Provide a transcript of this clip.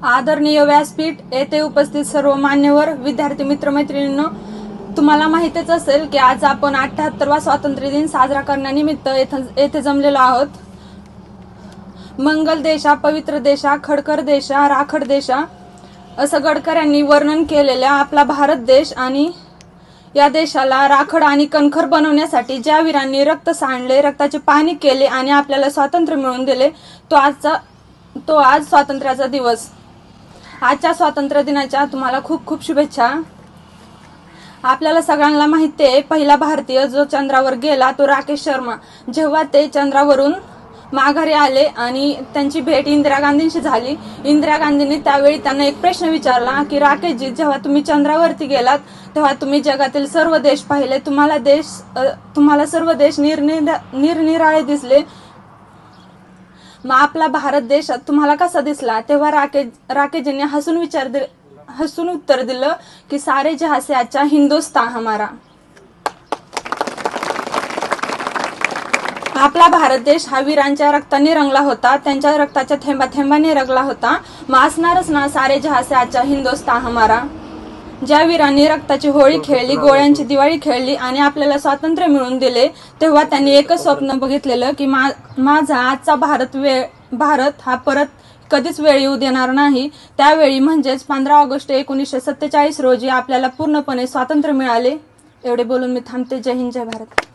आदरणीय व्यासपीठ येथे उपस्थित सर्व मान्यवर विद्यार्थी मित्रमैत्रिणींनो, तुम्हाला माहितीच असेल की आज आपण 78वा स्वातंत्र्य दिन साजरा करण्यानिमित्त येथे जमलेलो आहोत। मंगल देशा, पवित्र देशा, खडकर देशा, राखड देशा असं गडकऱ्यांनी वर्णन केलेल्या आपला भारत देश आणि या देशाला राखड आणि कणखर बनवण्यासाठी ज्या वीरांनी रक्त सांडले, रक्ताचे पाणी केले आणि आपल्याला स्वातंत्र्य मिळवून दिले, तो आज स्वातंत्र्याचा दिवस। आजच्या स्वातंत्र्य दिनाच्या तुम्हाला खूप खूप शुभेच्छा। आपल्याला सगळ्यांना माहिती आहे, पहिला भारतीय जो चंद्रावर गेला तो राकेश शर्मा। जेव्हा ते चंद्रावरून माघारी आले आणि त्यांची भेट इंदिरा गांधींशी झाली, इंदिरा गांधींनी त्यावेळी त्यांना एक प्रश्न विचारला की राकेशजी, जेव्हा तुम्ही चंद्रावरती गेलात तेव्हा तुम्ही जगातील सर्व देश पाहिले, तुम्हाला सर्व देश निरनिराळे दिसले, मग आपला भारत देश तुम्हाला कसा दिसला? तेव्हा राकेशजींनी हसून उत्तर दिलं की सारे जहां से अच्छा हिंदुस्तान हमारा। आपला भारत देश हा वीरांच्या रक्ताने रंगला होता, त्यांच्या रक्ताच्या थेंबाथेंबाने रंगला होता, मग असणारच ना सारे जहां से अच्छा हिंदुस्तान हमारा। ज्या वीरांनी रक्ताची होळी खेळली, गोळ्यांची दिवाळी खेळली आणि आपल्याला स्वातंत्र्य मिळवून दिले, तेव्हा त्यांनी एकच स्वप्न बघितलेलं की माझा आजचा भारत हा परत कधीच वेळ येऊ देणार नाही। त्यावेळी म्हणजेच 15 ऑगस्ट 1947 रोजी आपल्याला पूर्णपणे स्वातंत्र्य मिळाले। एवढे बोलून मी थांबते। जय हिंद, जय भारत।